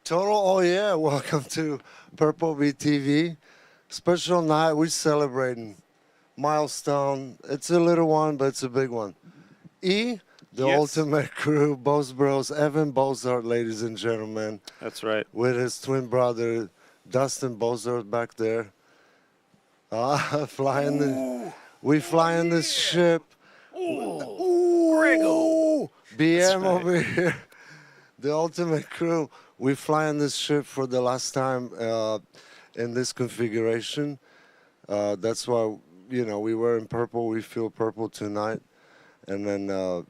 Total, oh yeah, welcome to Purple Bee TV. Special night, we're celebrating. Milestone, it's a little one, but it's a big one. E, the Yes. ultimate crew, Bose Bros, Evan Bozart, ladies and gentlemen, That's right. with his twin brother, Dustin Bozart back there. Flying we flying this ship. Griggle. BM right. over here. The ultimate crew. We flying this ship for the last time in this configuration. That's why, we were in purple. We feel purple tonight. And then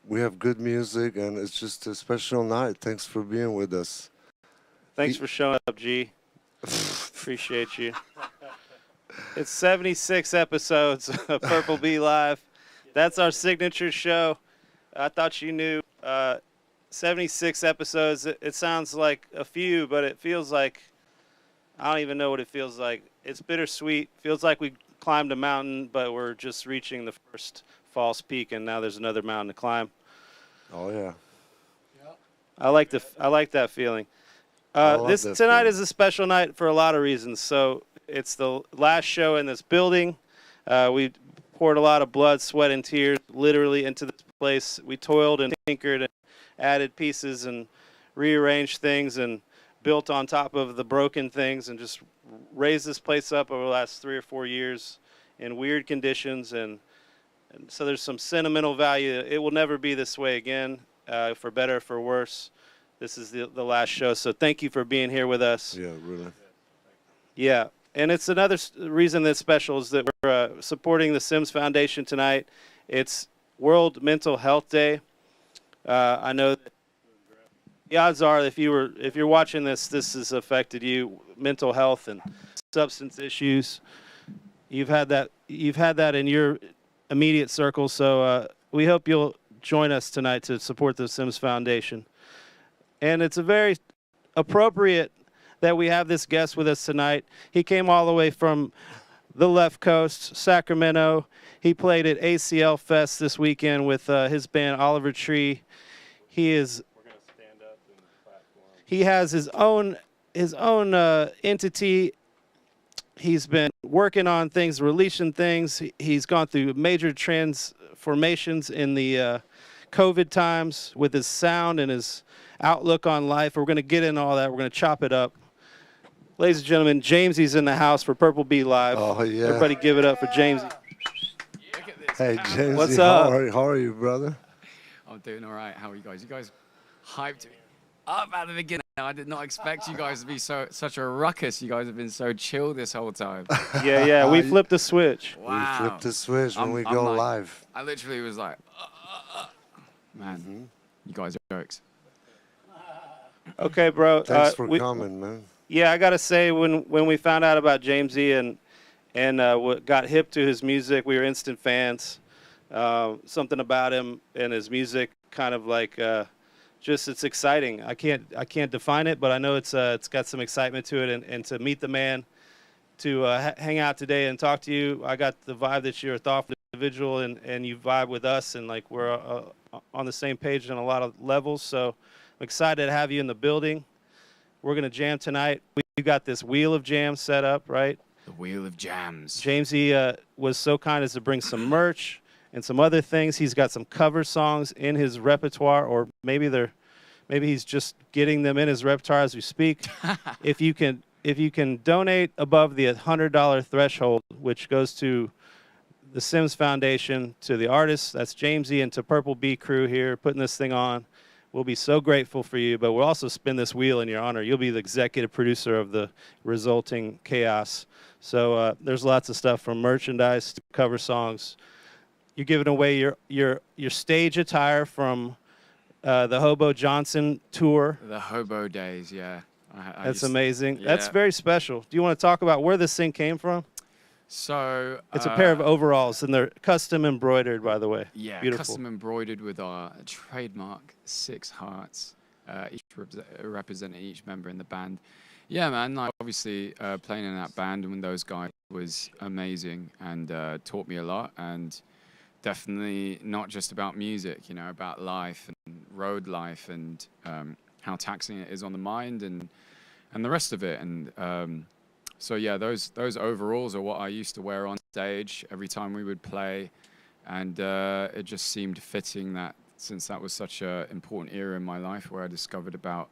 we have good music, and it's just a special night. Thanks for being with us. Thanks for showing up, G. Appreciate you. It's 76 episodes of Purple Bee Live. That's our signature show. I thought you knew. 76 episodes. It sounds like a few, but it feels like, I don't even know what it feels like. It's bittersweet. Feels like we climbed a mountain, but we're just reaching the first false peak, and now there's another mountain to climb. Oh yeah. I like that feeling. This tonight is a special night for a lot of reasons. So it's the last show in this building. We poured a lot of blood, sweat, and tears literally into this place. We toiled and tinkered and added pieces and rearranged things and built on top of the broken things and just raised this place up over the last 3 or 4 years in weird conditions. And so there's some sentimental value. It will never be this way again, for better or for worse. This is the last show, so thank you for being here with us. Yeah, really. Yeah, and it's another reason that's special is that we're supporting the SIMS Foundation tonight. It's World Mental Health Day. I know that the odds are if you're watching this has affected you, mental health and substance issues. You've had that in your immediate circle, so we hope you'll join us tonight to support the SIMS Foundation. And it's a very appropriate that we have this guest with us tonight. He came all the way from the left coast, Sacramento. He played at ACL Fest this weekend with his band Audiotree. We're gonna stand up in the platform. He has his own entity. He's been working on things, releasing things. He's gone through major transformations in the COVID times with his sound and his outlook on life. We're going to get into all that. We're going to chop it up. Ladies and gentlemen, JMSEY's in the house for Purple Bee Live. Oh, yeah. Everybody give it up for JMSEY. Hey, JMSEY, what's up? How are you, brother? I'm doing all right. How are you guys? You guys hyped me up at the beginning. I did not expect you guys to be such a ruckus. You guys have been so chill this whole time. Yeah, we flipped the switch. Wow. We flip the switch when we go live. I literally was like, man, you guys are jokes. Okay, bro. Thanks for coming, man. Yeah, I gotta say, when we found out about JMSEY and what got hip to his music, we were instant fans. Something about him and his music, kind of like, just it's exciting. I can't define it, but I know it's got some excitement to it. And to meet the man, to hang out today and talk to you, I got the vibe that you're a thoughtful individual and you vibe with us, and like we're on the same page on a lot of levels. So I'm excited to have you in the building. We're gonna jam tonight. We've got this wheel of jams set up, right? The wheel of jams. JMSEY was so kind as to bring some merch and some other things. He's got some cover songs in his repertoire, or maybe he's just getting them in his repertoire as we speak. If you can donate above the $100 threshold, which goes to the SIMS Foundation, to the artists, that's JMSEY, and to Purple Bee crew here putting this thing on, we'll be so grateful for you. But we'll also spin this wheel in your honor. You'll be the executive producer of the resulting chaos. So there's lots of stuff from merchandise to cover songs. You're giving away your stage attire from the Hobo Johnson tour. The Hobo days, yeah. That's amazing. Yeah. That's very special. Do you want to talk about where this thing came from? So it's a pair of overalls, and they're custom embroidered, by the way. Yeah, beautiful. Custom embroidered with our trademark 6 hearts, each representing each member in the band. Yeah, man. Like obviously, playing in that band with those guys was amazing and taught me a lot. And definitely not just about music, you know, about life and road life and how taxing it is on the mind and the rest of it. And so yeah, those overalls are what I used to wear on stage every time we would play, and it just seemed fitting that since that was such an important era in my life where I discovered about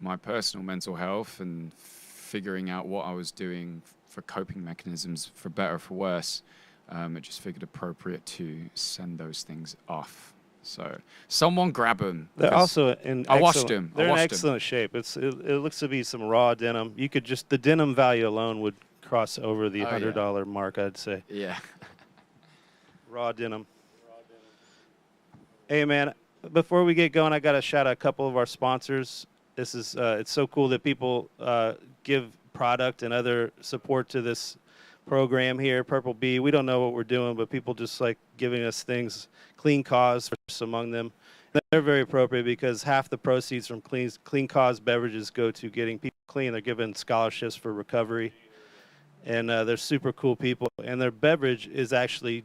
my personal mental health and figuring out what I was doing for coping mechanisms, for better or for worse, it just figured appropriate to send those things off. So someone grab them. They're also in I washed them. They're in excellent shape. It looks to be some raw denim. You could just, the denim value alone would cross over the $100 mark, I'd say. Yeah. Raw denim. Hey man, before we get going, I got to shout out a couple of our sponsors. This is it's so cool that people give product and other support to this program here, Purple Bee. We don't know what we're doing, but people just like giving us things. Clean Cause first among them. They're very appropriate because half the proceeds from Clean Cause beverages go to getting people clean. They're given scholarships for recovery, and they're super cool people. And their beverage is actually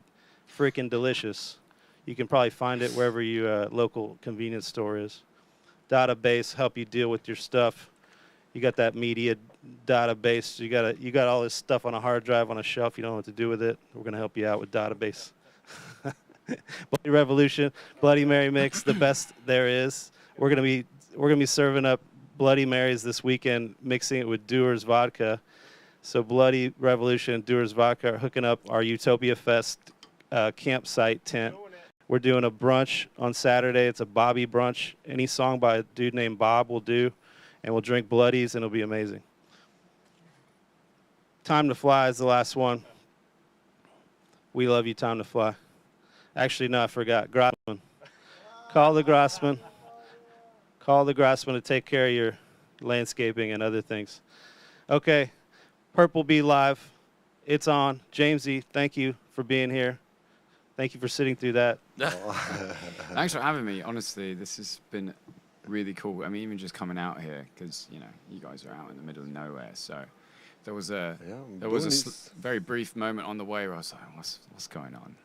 freaking delicious. You can probably find it wherever your local convenience store is. Database help you deal with your stuff. You got that media database. You got all this stuff on a hard drive on a shelf. You don't know what to do with it. We're gonna help you out with database. Bloody Revolution, Bloody Mary mix, the best there is. We're gonna be serving up Bloody Marys this weekend, mixing it with Dewar's vodka. So Bloody Revolution and Dewar's vodka are hooking up our Utopia Fest campsite tent. We're doing a brunch on Saturday. It's a Bobby brunch. Any song by a dude named Bob will do, and we'll drink Bloodies, and it'll be amazing. Time to Fly is the last one. We love you, Time to Fly. Actually, no, I forgot. Grossman. Call the Grossman. Call the Grossman to take care of your landscaping and other things. Okay, Purple Bee Live. It's on. JMSEY, thank you for being here. Thank you for sitting through that. Thanks for having me. Honestly, this has been really cool. I mean, even just coming out here, because, you know, you guys are out in the middle of nowhere. So there was a very brief moment on the way where I was like, what's going on?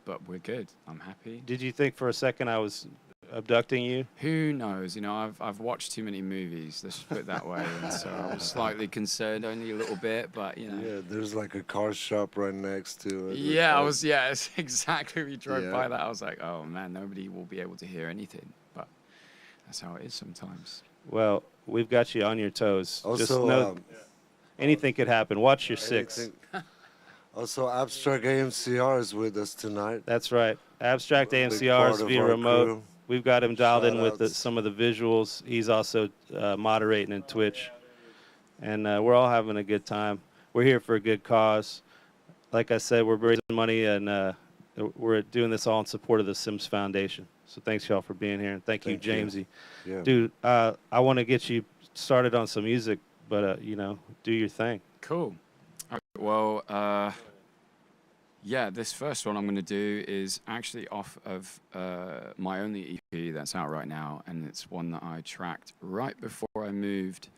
But we're good. I'm happy. Did you think for a second I was abducting you? Who knows? You know, I've watched too many movies. Let's put it that way. And so I was slightly concerned, only a little bit, but you know. Yeah, there's like a car shop right next to it. Yeah, it's exactly. We drove by that. I was like, oh man, nobody will be able to hear anything. But that's how it is sometimes. Well, we've got you on your toes. Also, just know anything could happen. Watch your six. Also, Abstract AMCR is with us tonight. That's right. Abstract AMCR is via remote. Crew. We've got him dialed in with some of the visuals. He's also moderating in Twitch. And we're all having a good time. We're here for a good cause. Like I said, we're raising money, and we're doing this all in support of the SIMS Foundation. So thanks, y'all, for being here. And thank you, JMSEY. Yeah. Dude, I want to get you started on some music, but, you know, do your thing. Cool. Okay, well, yeah, this first one I'm going to do is actually off of my only EP that's out right now, and it's one that I tracked right before I moved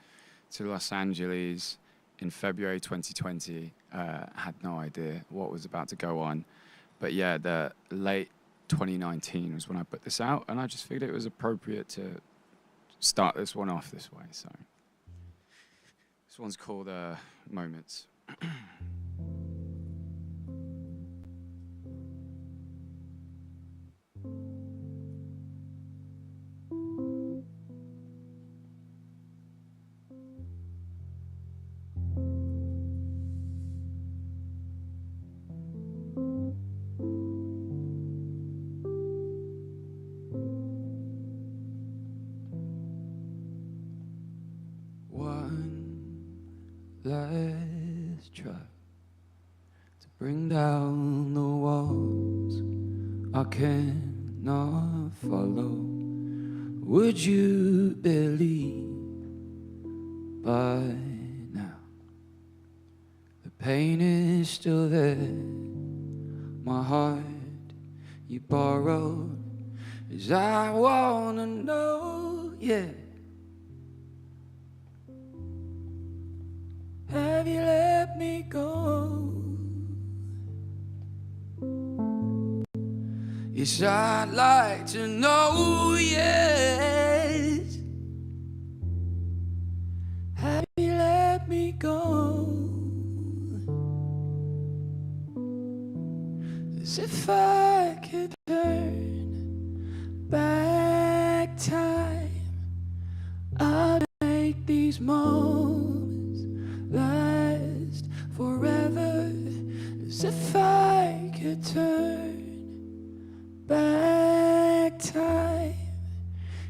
to Los Angeles in February 2020. Had no idea what was about to go on, but yeah, the late 2019 was when I put this out, and I just figured it was appropriate to start this one off this way. So this one's called Moments. Let's try to bring down the walls I cannot follow. Would you believe by now the pain is still there? My heart you borrowed, as I wanna know, yeah. Have you let me go? Yes, I'd like to know, yes.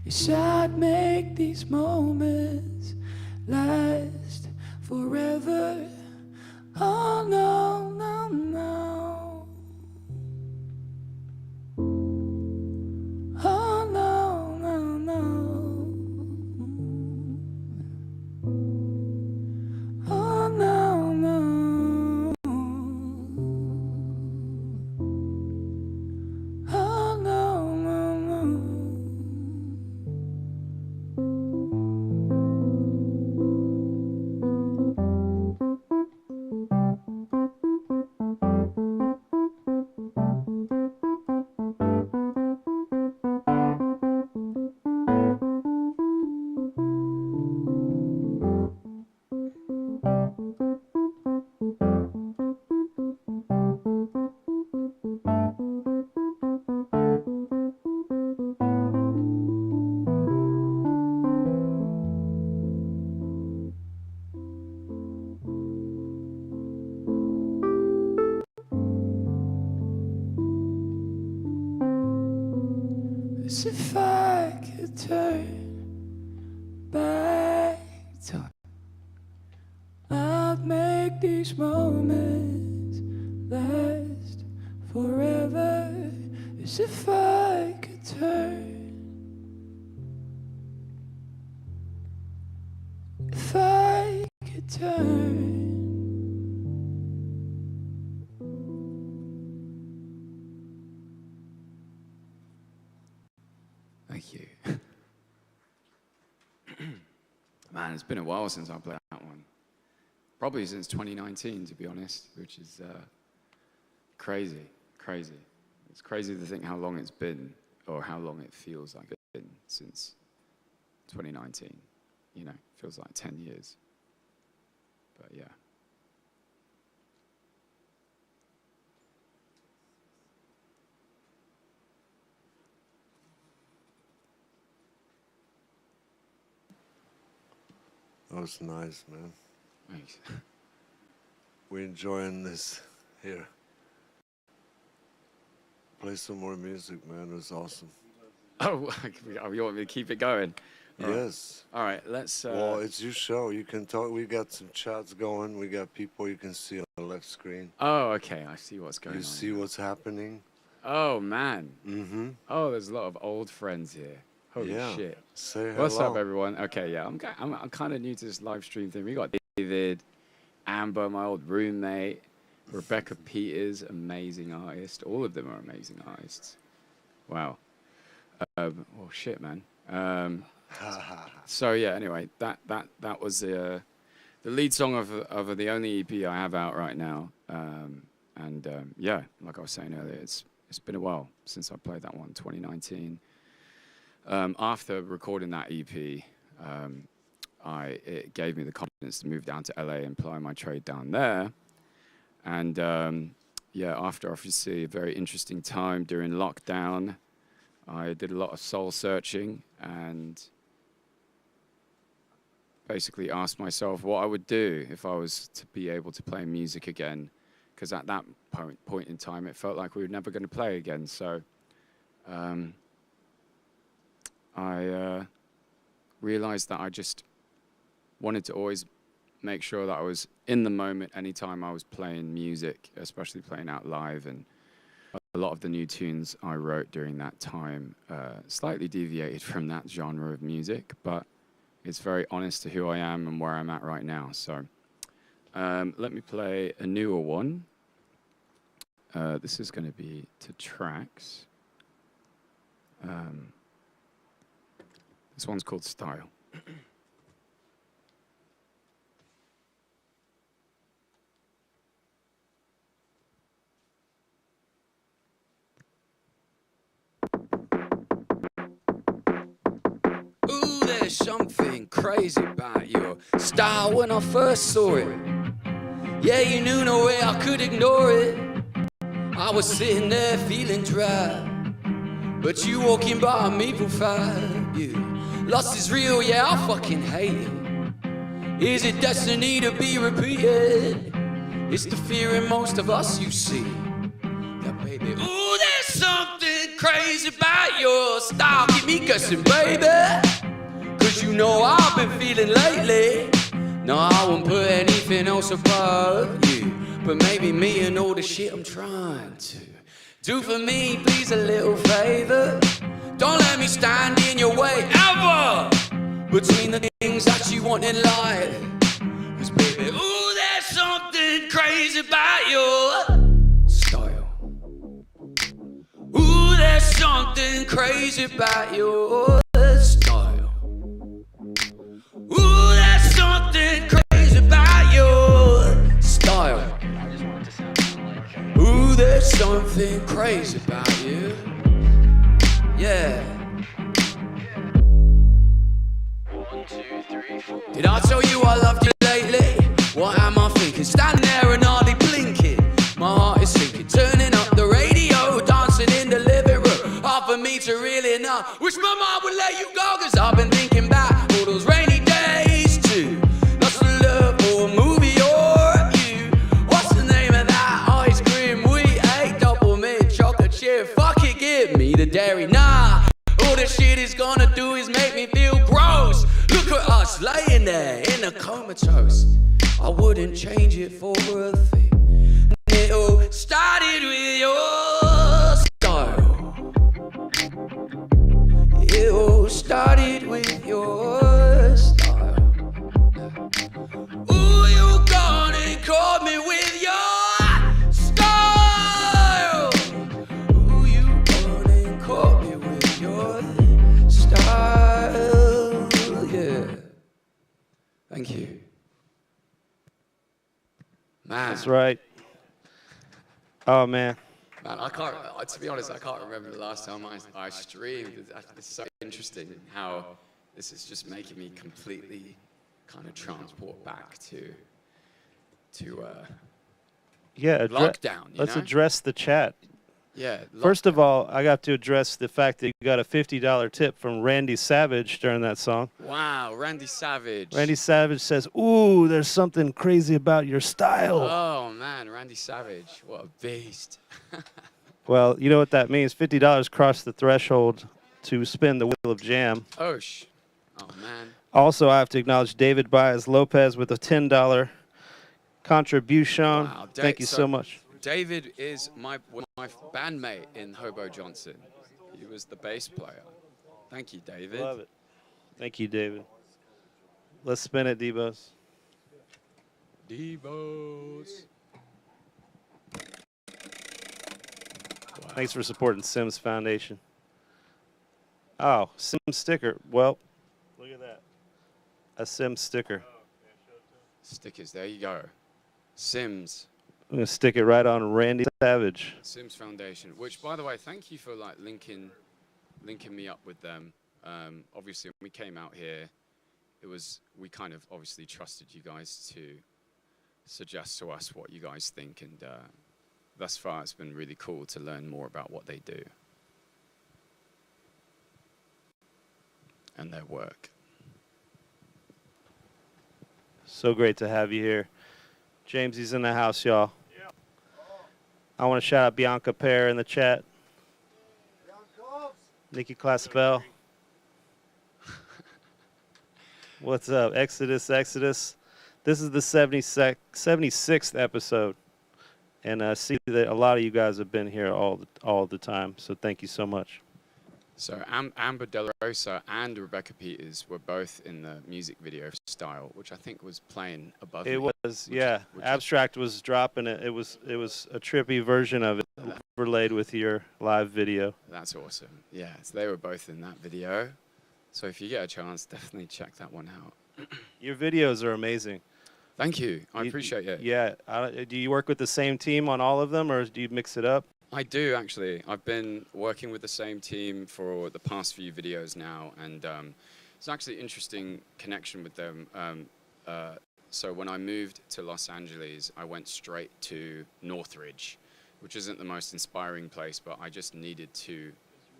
Yes, I'd make these moments last forever. Oh no, no, no. Oh no, no, no. Oh no, no. Oh no, no, no. As if I could turn back time, I'd make these moments last forever. As if I could turn, if I could turn. Thank you. Man, it's been a while since I played that one. Probably since 2019, to be honest, which is crazy, crazy. It's crazy to think how long it's been, or how long it feels like it's been since 2019. You know, feels like 10 years. But yeah. That was nice, man. Thanks. We're enjoying this here. Play some more music, man. It was awesome. Oh, you want me to keep it going? All Yes. Right. All right, let's... Well, it's your show. You can talk. We got some chats going. We got people you can see on the left screen. Oh, okay. I see what's going on. You see now. what's happening? Oh, man. Mm-hmm. Oh, there's a lot of old friends here. Holy shit. Say hello. What's up, everyone? Okay, yeah, I'm kind of new to this live stream thing. We got David, Amber, my old roommate, Rebecca Peters, amazing artist. All of them are amazing artists. Wow. Well, shit, man. So yeah. Anyway, that was the lead song of the only EP I have out right now. Yeah, like I was saying earlier, it's been a while since I played that one, 2019. After recording that EP, it gave me the confidence to move down to LA and ply my trade down there. And yeah, after obviously a very interesting time during lockdown, I did a lot of soul searching and basically asked myself what I would do if I was to be able to play music again. Because at that point in time, it felt like we were never going to play again. So I realized that I just wanted to always make sure that I was in the moment anytime I was playing music, especially playing out live. And a lot of the new tunes I wrote during that time slightly deviated from that genre of music, but it's very honest to who I am and where I'm at right now. So let me play a newer one. This is going to be to tracks. This one's called Style. Ooh, there's something crazy about your style when I first saw it. Yeah, you knew no way I could ignore it. I was sitting there feeling dry, but you walking by me for fire. Yeah. Lost is real, yeah, I fucking hate it. Is it destiny to be repeated? It's the fear in most of us, you see. That baby, ooh, there's something crazy crazy about your style. Keep me guessing, baby. Cause you know I've been feeling lately. No, I won't put anything else above you. But maybe me and all the shit I'm trying to do for me, please, a little favor. Don't let me stand in your way ever. Between the things that you want in life. Cause baby, ooh, there's something crazy about your style. Ooh, there's something crazy about your style. Ooh, there's something crazy about your style. Ooh, there's something crazy about you. Yeah. 1, 2, 3, 4. Did I tell you I loved you lately? What am I thinking? Standing there and hardly blinking. My heart is sinking, turning up the radio, dancing in the living room. Hard for me to really know. Wish my mom would let you go, cause I've been thinking back all those rainy days too. Lost the love for a movie or you. What's the name of that ice cream we ate? Double mint chocolate chip. Fuck it, give me the dairy. Nah, all this shit is gonna do is make me feel gross. Look at us laying there in a comatose. I wouldn't change it for a thing. It all started with your style. It all started with your style. Ooh, you gone and caught me with your style. Ooh, you gone and caught me with your style. Yeah. Thank you. Man. That's right. Oh, man. Man, I can't, to be honest, I can't remember the last time I streamed. It's so interesting how this is just making me completely kind of transport back to Yeah, lockdown, you let's know? address the chat. Yeah. First of all, I got to address the fact that you got a $50 tip from Randy Savage during that song. Wow, Randy Savage. Randy Savage says, ooh, there's something crazy about your style. Oh, man, Randy Savage. What a beast. Well, you know what that means. $50 crossed the threshold to spin the wheel of jam. Oh, man. Also, I have to acknowledge David Baez Lopez with a $10 contribution. Wow, Thank you so much. David is my bandmate in Hobo Johnson. He was the bass player. Thank you, David. Love it. Thank you, David. Let's spin it, Devos. Devos. Wow. Thanks for supporting Sims Foundation. Oh, Sims sticker. Well, look at that. A Sims sticker. Stickers, there you go. Sims. I'm going to stick it right on Randy Savage. Sims Foundation, which, by the way, thank you for like linking me up with them. Obviously, when we came out here, we kind of obviously trusted you guys to suggest to us what you guys think, and thus far it's been really cool to learn more about what they do and their work. So great to have you here. JMSEY's in the house, y'all. Yeah. I want to shout out Bianca Pear in the chat. Nikki Claspel. What's up? Exodus. This is the 76th episode. And I see that a lot of you guys have been here all the time. So thank you so much. So Amber De La Rosa and Rebecca Peters were both in the music video style, which I think was playing above It me. was, yeah. Abstract was dropping it. It was a trippy version of it overlaid with your live video. That's awesome. Yeah, so they were both in that video. So if you get a chance, definitely check that one out. Your videos are amazing. Thank you. I appreciate it. Yeah. Do you work with the same team on all of them, or do you mix it up? I do, actually. I've been working with the same team for the past few videos now, and it's actually an interesting connection with them. So when I moved to Los Angeles, I went straight to Northridge, which isn't the most inspiring place, but I just needed to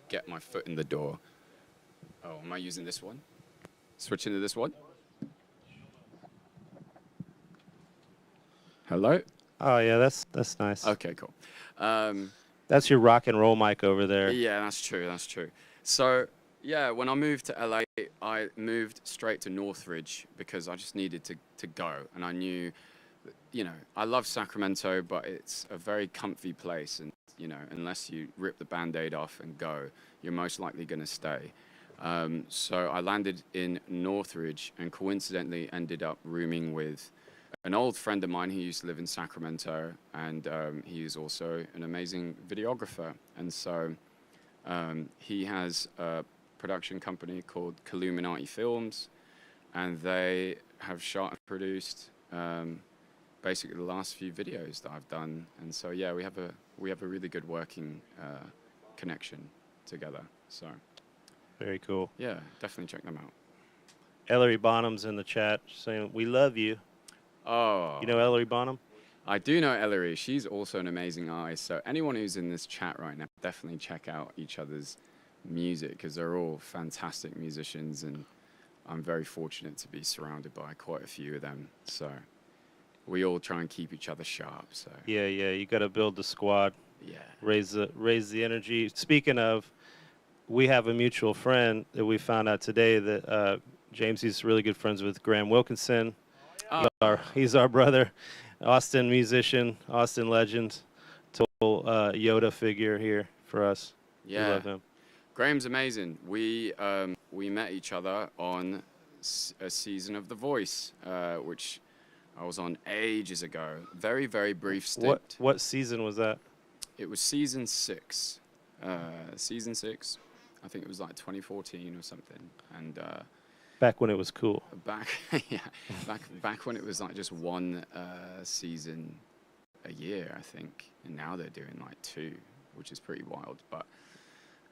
get my foot in the door. Oh, am I using this one? Switching to this one? Hello? Oh, yeah, that's nice. Okay, cool. That's your rock and roll mic over there. Yeah, that's true. That's true. So, yeah, when I moved to LA, I moved straight to Northridge because I just needed to go. And I knew, you know, I love Sacramento, but it's a very comfy place. And, you know, unless you rip the Band-Aid off and go, you're most likely going to stay. So I landed in Northridge and coincidentally ended up rooming with an old friend of mine who used to live in Sacramento, and he is also an amazing videographer. And so he has a production company called Illuminati Films, and they have shot and produced basically the last few videos that I've done. And so yeah, we have a really good working connection together. So Very cool. yeah, definitely check them out. Ellery Bonham's in the chat saying, we love you. Oh, You know Ellery Bonham? I do know Ellery. She's also an amazing artist. So anyone who's in this chat right now, definitely check out each other's music because they're all fantastic musicians, and I'm very fortunate to be surrounded by quite a few of them. So we all try and keep each other sharp. So Yeah, you got to build the squad, yeah, raise the energy. Speaking of, we have a mutual friend that we found out today that JMSEY's really good friends with Graham Wilkinson. He's our brother, Austin musician, Austin legend, total Yoda figure here for us. yeah. We love him. Graham's amazing. We met each other on a season of The Voice, which I was on ages ago. Very, very brief stint. What season was that? It was season 6. Season 6. I think it was like 2014 or something. And Back when it was cool. yeah, back when it was like just one season a year, I think. And now they're doing like 2, which is pretty wild. But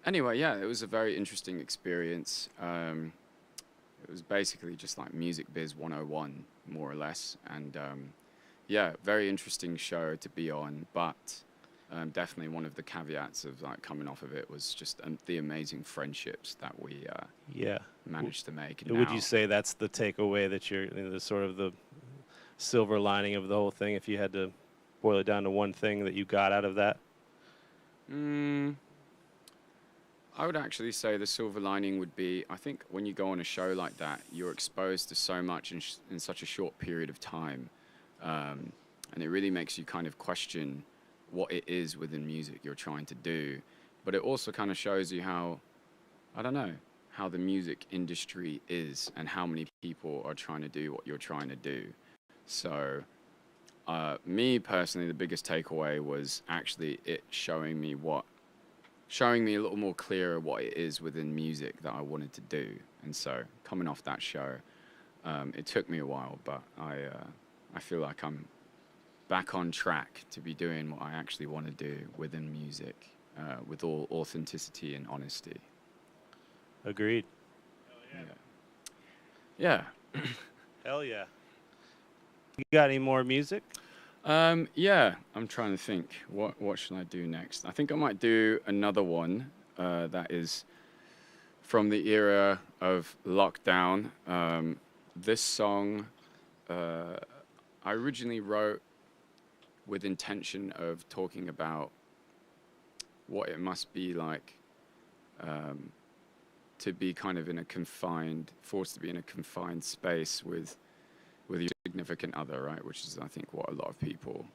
anyway, yeah, it was a very interesting experience. It was basically just like Music Biz 101, more or less. And yeah, very interesting show to be on. But definitely one of the caveats of like coming off of it was just the amazing friendships that we managed to make. And Would now, you say that's the takeaway, that you're the sort of the silver lining of the whole thing, if you had to boil it down to one thing that you got out of that? I would actually say the silver lining would be, I think when you go on a show like that, you're exposed to so much in such a short period of time. And it really makes you kind of question what it is within music you're trying to do. But it also kind of shows you how, I don't know, how the music industry is and how many people are trying to do what you're trying to do. So me personally, the biggest takeaway was actually it showing me a little more clearer what it is within music that I wanted to do. And so coming off that show, it took me a while, but I feel like I'm back on track to be doing what I actually want to do within music, with all authenticity and honesty. Agreed. Yeah. Hell yeah. You got any more music? Yeah, I'm trying to think. What should I do next? I think I might do another one that is from the era of lockdown. This song I originally wrote with intention of talking about what it must be like to be kind of forced to be in a confined space with your significant other, right? Which is, I think, what a lot of people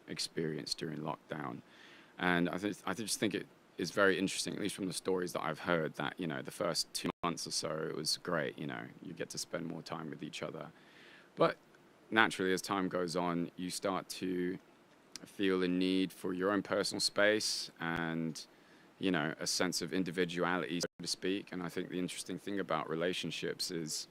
experience during lockdown. And I just think it is very interesting, at least from the stories that I've heard, that, you know, the first 2 months or so, it was great, you know, you get to spend more time with each other. But naturally, as time goes on, you start to feel a need for your own personal space and, you know, a sense of individuality, so to speak. And I think the interesting thing about relationships is,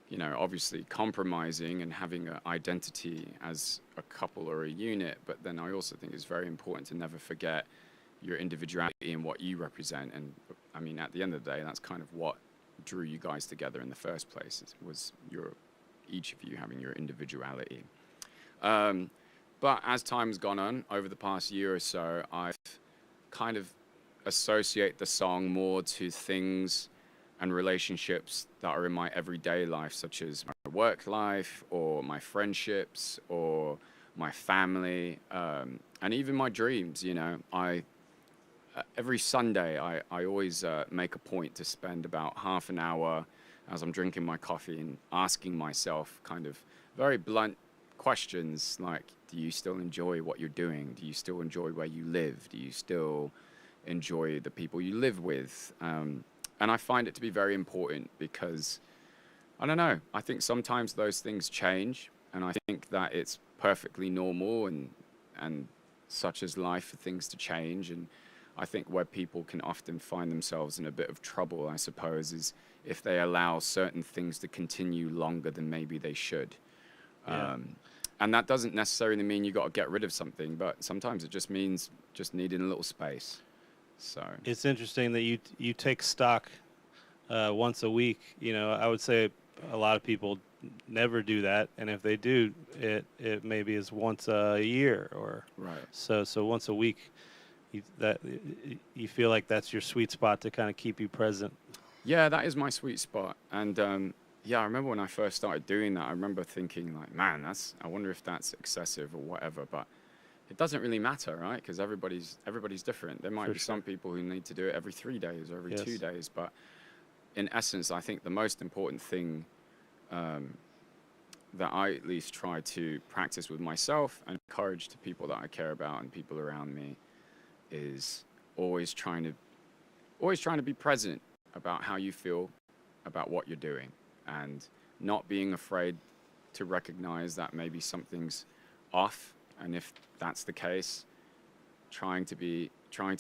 you know, obviously compromising and having an identity as a couple or a unit, but then I also think it's very important to never forget your individuality and what you represent. And I mean, at the end of the day, that's kind of what drew you guys together in the first place, was each of you having your individuality. But as time's gone on, over the past year or so, I've kind of associate the song more to things and relationships that are in my everyday life, such as my work life or my friendships or my family, and even my dreams. You know, I every Sunday, I always make a point to spend about half an hour as I'm drinking my coffee and asking myself kind of very blunt questions like, do you still enjoy what you're doing? Do you still enjoy where you live? Do you still enjoy the people you live with? And I find it to be very important because, I don't know, I think sometimes those things change, and I think that it's perfectly normal and such is life for things to change. And I think where people can often find themselves in a bit of trouble, I suppose, is if they allow certain things to continue longer than maybe they should. Yeah. And that doesn't necessarily mean you got to get rid of something, but sometimes it just means just needing a little space. So It's interesting that you take stock once a week. You know, I would say a lot of people never do that, and if they do, it maybe is once a year or right. so once a week. You feel like that's your sweet spot to kind of keep you present. Yeah, that is my sweet spot. And yeah, I remember when I first started doing that, I remember thinking like, man, I wonder if that's excessive or whatever, but it doesn't really matter, right? Because everybody's different. There might be some people who need to do it every 3 days or every 2 days, but in essence, I think the most important thing that I at least try to practice with myself and encourage to people that I care about and people around me is always trying to be present about how you feel about what you're doing, and not being afraid to recognize that maybe something's off, and if that's the case, trying to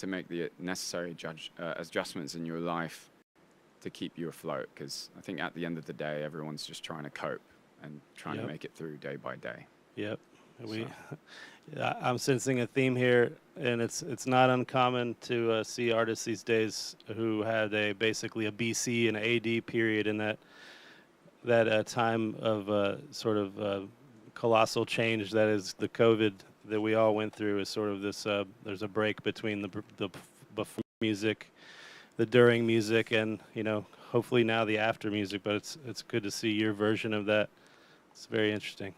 make the necessary adjustments in your life to keep you afloat, because I think at the end of the day, everyone's just trying to cope and trying to make it through day by day. Yep. I'm sensing a theme here, and it's not uncommon to see artists these days who had basically a BC and AD period in that time of sort of colossal change that is the COVID that we all went through. Is sort of this there's a break between the before music, the during music, and hopefully now the after music. But it's good to see your version of that. It's very interesting.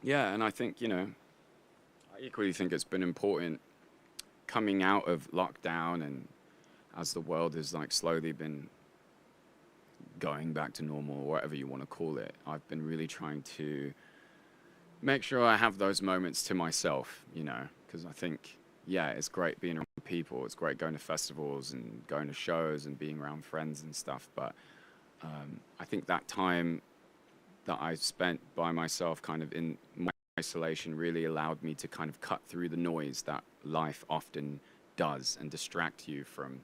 Yeah, and I think I equally think it's been important coming out of lockdown, and as the world has slowly been going back to normal, or whatever you want to call it. I've been really trying to make sure I have those moments to myself, because I think, it's great being around people. It's great going to festivals and going to shows and being around friends and stuff. But I think that time that I spent by myself kind of in my isolation really allowed me to kind of cut through the noise that life often does and distract you from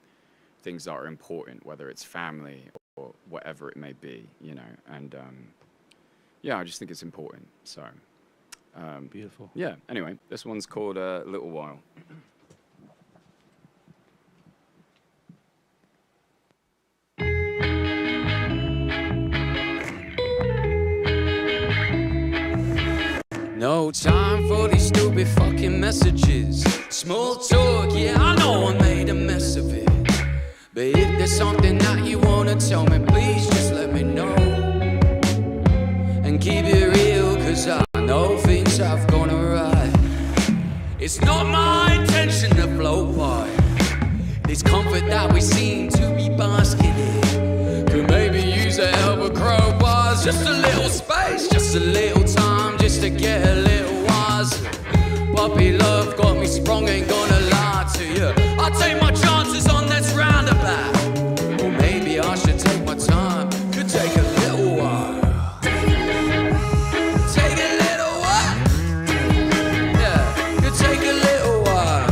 things that are important, whether it's family or whatever it may be, and I just think it's important. So Beautiful. Yeah, anyway, this one's called A Little While. No time for these stupid fucking messages. Small talk, yeah, I know I made a mess of it. But if there's something that you wanna tell me, please just let me know. And keep it real, cause I know things have gone awry. It's not my intention to float by this comfort that we seem to be basking in. Could maybe use a help of crowbars. Just a little space, just a little time, just to get a little wiser. Puppy love got me sprung, ain't gonna lie to you. I'll take my chances on this roundabout. Or maybe I should take my time, could take a little while. Take a little while. Yeah, could take a little while.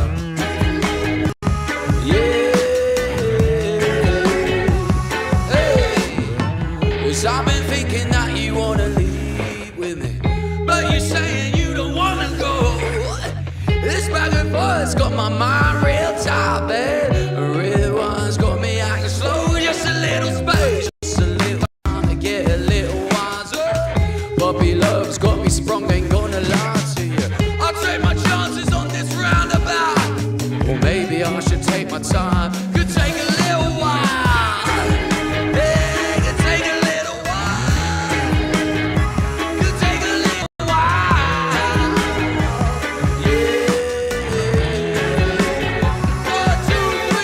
Yeah. Hey, 'cause I've been thinking that you wanna leave with me, but you're saying you don't wanna go. This back and forth's got my mind real tight, babe. Red wine's got me acting slow. Just a little space, just a little time to get a little wiser. Puppy love's got me sprung, ain't gonna lie to you. I'll take my chances on this roundabout. Or maybe I should take my time. Could take a little while. Yeah, could take a little while. Could take a little while. Yeah. 1, 2, 3.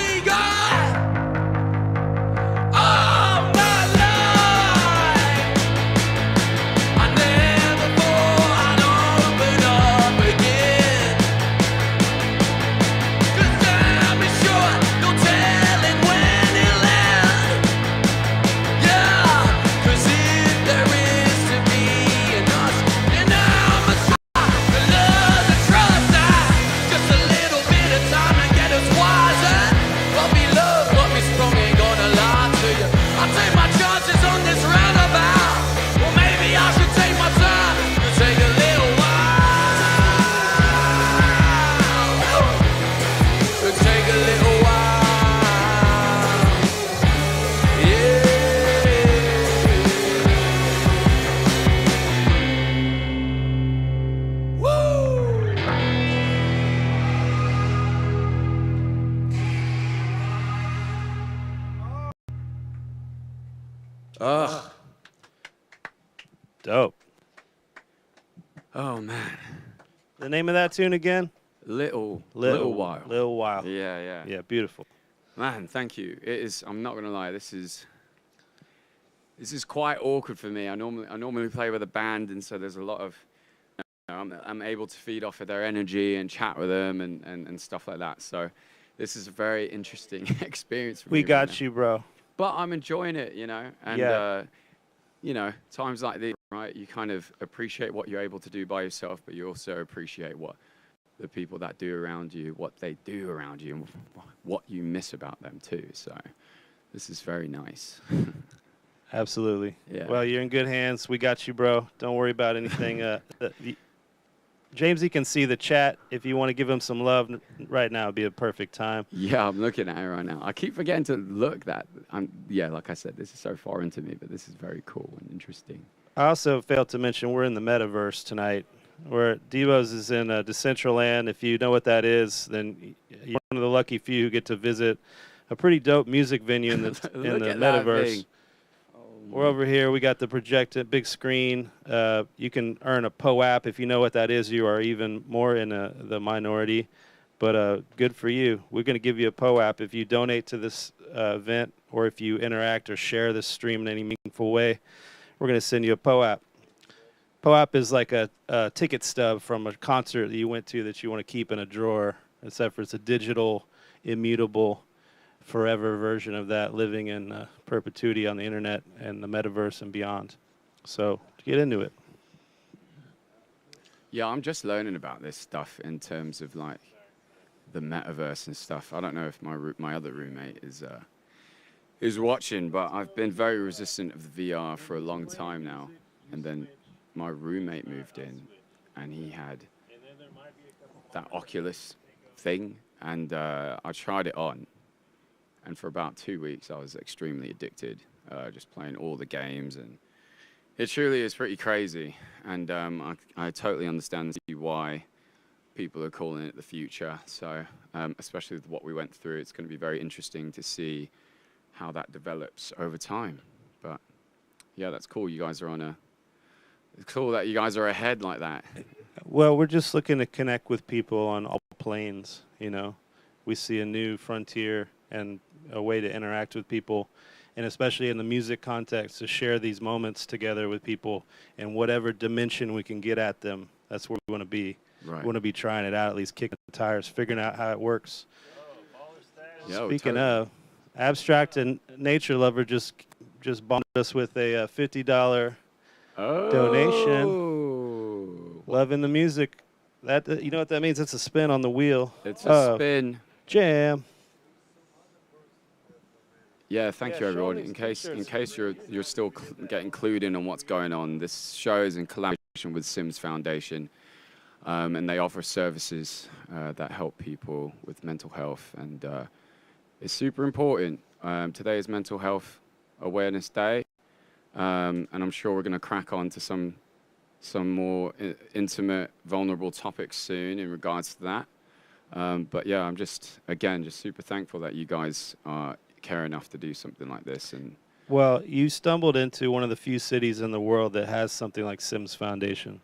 take my chances on this roundabout. Well, maybe I should take my time to take a little while. To take a little while. Yeah. Woo! Ugh. Dope. Oh man. The name of that tune again? Little while. Little while. Yeah. Yeah, beautiful. Man, thank you. It is. I'm not gonna lie. This is quite awkward for me. I normally play with a band, and so there's a lot of. I'm able to feed off of their energy and chat with them and stuff like that. So, this is a very interesting experience for me. We right got now. you, bro. But I'm enjoying it, you know. And Yeah. you know, times like these, right? You kind of appreciate what you're able to do by yourself, but you also appreciate what the people that do around you, what they do around you, and what you miss about them too. So this is very nice. Absolutely. Yeah. Well, you're in good hands. We got you, bro. Don't worry about anything. Jamesy can see the chat. If you want to give him some love right now, it'd be a perfect time. Yeah, I'm looking at it right now. I keep forgetting to look that. Yeah, like I said, this is so foreign to me, but this is very cool and interesting. I also failed to mention we're in the metaverse tonight. Where Devo's is in Decentraland. If you know what that is, then you're one of the lucky few who get to visit a pretty dope music venue in the in Look the at that metaverse. thing. We're over here. We got the projected big screen. You can earn a POAP. If you know what that is, you are even more in the minority. But good for you. We're going to give you a POAP if you donate to this event or if you interact or share this stream in any meaningful way. We're going to send you a POAP. POAP is like a ticket stub from a concert that you went to that you want to keep in a drawer, except for it's a digital, immutable, forever version of that living in perpetuity on the internet and the metaverse and beyond. So get into it. Yeah, I'm just learning about this stuff in terms of like the metaverse and stuff. I don't know if my other roommate is watching, but I've been very resistant of the VR for a long time now. And then my roommate moved in, and he had that Oculus thing, and I tried it on. And for about 2 weeks, I was extremely addicted, just playing all the games. And it truly is pretty crazy. And I totally understand why people are calling it the future. So especially with what we went through, it's going to be very interesting to see how that develops over time. But yeah, that's cool. You guys are it's cool that you guys are ahead like that. Well, we're just looking to connect with people on all planes, you know. We see a new frontier and a way to interact with people, and especially in the music context, to share these moments together with people in whatever dimension we can get at them. That's where we want to be. Right. We want to be trying it out, at least kicking the tires, figuring out how it works. Yo, Speaking totally. of, Abstract and Nature Lover just bombed us with a $50 donation. Loving the music. That you know what that means? It's a spin on the wheel. It's a spin. Jam. Yeah, thank you, show everyone. these In case t-shirts. you're still getting clued in on what's going on, this show is in collaboration with SIMS Foundation, and they offer services that help people with mental health, and it's super important. Today is Mental Health Awareness Day, and I'm sure we're going to crack on to some more intimate, vulnerable topics soon in regards to that. But yeah, I'm just super thankful that you guys care enough to do something like this. And Well, you stumbled into one of the few cities in the world that has something like SIMS Foundation.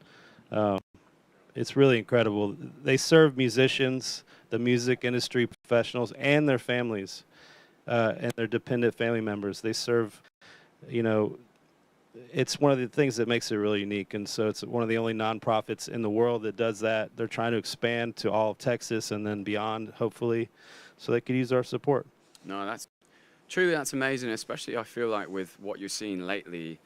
It's really incredible. They serve musicians, the music industry professionals, and their families, and their dependent family members. They serve, you know, it's one of the things that makes it really unique. And so it's one of the only nonprofits in the world that does that. They're trying to expand to all of Texas and then beyond, hopefully, so they could use our support. no, that's amazing, especially I feel like with what you're seeing lately,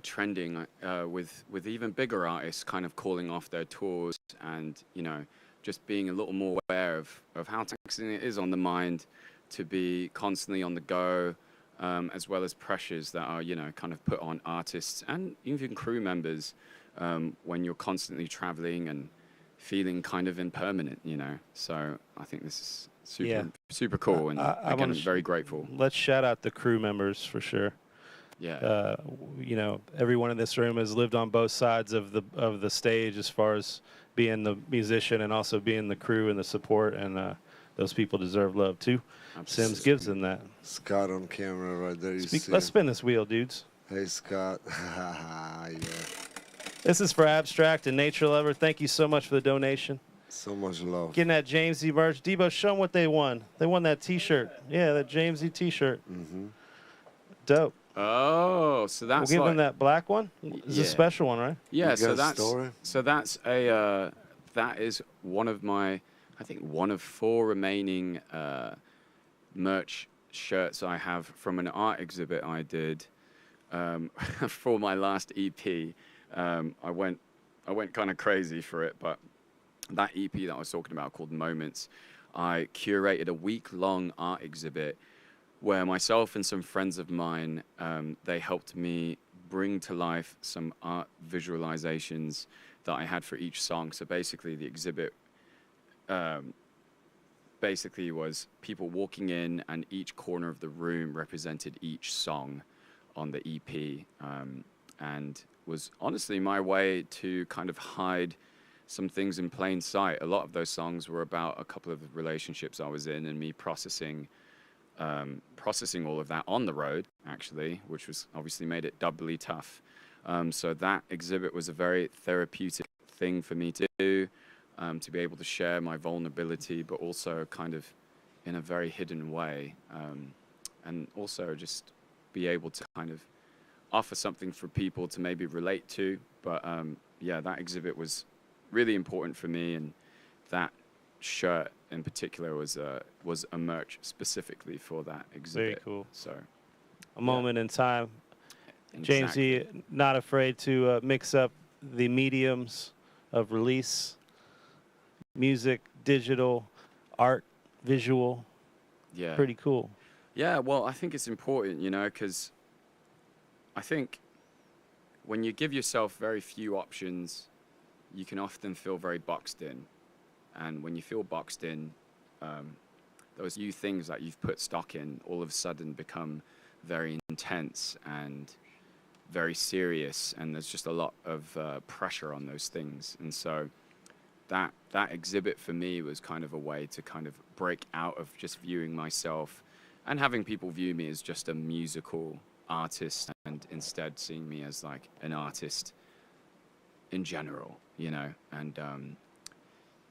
trending with even bigger artists kind of calling off their tours, and you know, just being a little more aware of how taxing it is on the mind to be constantly on the go, as well as pressures that are, you know, kind of put on artists and even crew members when you're constantly traveling and feeling kind of impermanent, you know. So I think this is super cool, and again, I'm very grateful. Let's shout out the crew members for sure. Yeah. You know, everyone in this room has lived on both sides of the stage as far as being the musician and also being the crew and the support, and those people deserve love too. Absolutely. Sims gives them that. Scott on camera right there. Let's spin this wheel, dudes. Hey, Scott. Yeah. This is for Abstract and Nature Lover. Thank you so much for the donation. So much love. Getting that JMSEY merch. Debo, show them what they won. They won that T-shirt. Yeah, that JMSEY T-shirt. Mm-hmm. Dope. Oh, so that's we'll give them that black one. It's a special one, right? Yeah. So that's a that is one of my, I think, one of 4 remaining merch shirts I have from an art exhibit I did for my last EP. I went kind of crazy for it, but that EP that I was talking about, called Moments, I curated a week-long art exhibit where myself and some friends of mine, they helped me bring to life some art visualizations that I had for each song. So basically the exhibit basically was people walking in, and each corner of the room represented each song on the EP, and was honestly my way to kind of hide some things in plain sight. A lot of those songs were about a couple of relationships I was in, and me processing all of that on the road, actually, which was obviously made it doubly tough. So that exhibit was a very therapeutic thing for me to do, to be able to share my vulnerability, but also kind of in a very hidden way, and also just be able to kind of offer something for people to maybe relate to. But yeah, that exhibit was really important for me, and that shirt in particular was a merch specifically for that exhibit. Very cool. So a moment in time. Exactly. JMSEY, not afraid to mix up the mediums of release: music, digital, art, visual. Yeah. Pretty cool. Yeah, well, I think it's important, you know, because I think when you give yourself very few options, you can often feel very boxed in. And when you feel boxed in, those few things that you've put stock in all of a sudden become very intense and very serious, and there's just a lot of pressure on those things. And so that exhibit for me was kind of a way to kind of break out of just viewing myself and having people view me as just a musical artist, and instead seeing me as like an artist in general, you know. And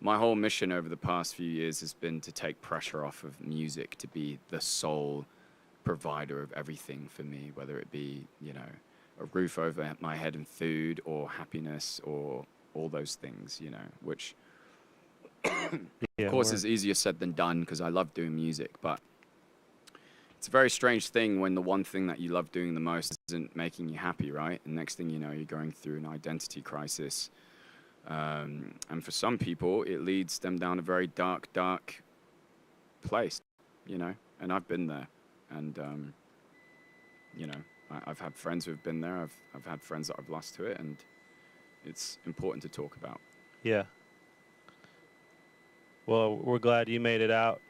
my whole mission over the past few years has been to take pressure off of music to be the sole provider of everything for me, whether it be, you know, a roof over my head and food, or happiness, or all those things, you know, which of course is easier said than done, because I love doing music, but it's a very strange thing when the one thing that you love doing the most isn't making you happy, right? And next thing you know, you're going through an identity crisis. And for some people, it leads them down a very dark place, you know, and I've been there. And, you know, I've had friends who've been there. I've had friends that I've lost to it, and it's important to talk about. Yeah. Well, we're glad you made it out.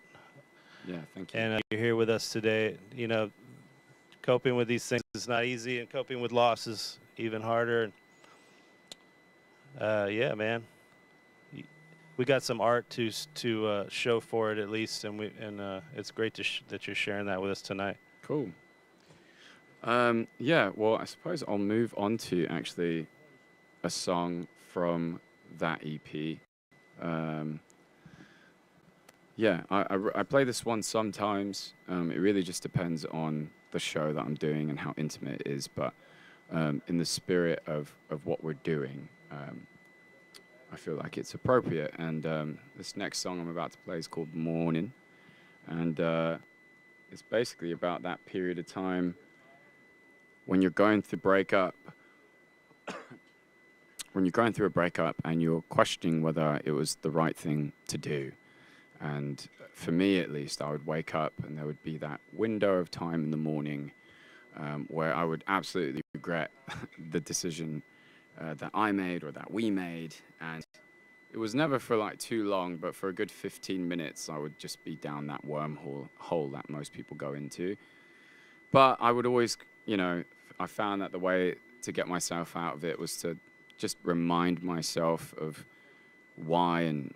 Yeah, thank you. And you're here with us today. You know, coping with these things is not easy, and coping with loss is even harder. Yeah, man. We got some art to show for it, at least, and it's great that you're sharing that with us tonight. Cool. Yeah, well, I suppose I'll move on to actually a song from that EP. Yeah, I play this one sometimes. It really just depends on the show that I'm doing and how intimate it is. But in the spirit of what we're doing, I feel like it's appropriate. And this next song I'm about to play is called Morning. And it's basically about that period of time when you're going through breakup. When you're going through a breakup and you're questioning whether it was the right thing to do. And for me, at least, I would wake up and there would be that window of time in the morning where I would absolutely regret the decision that I made or that we made. And it was never for like too long, but for a good 15 minutes, I would just be down that wormhole that most people go into. But I would always, you know, I found that the way to get myself out of it was to just remind myself of why and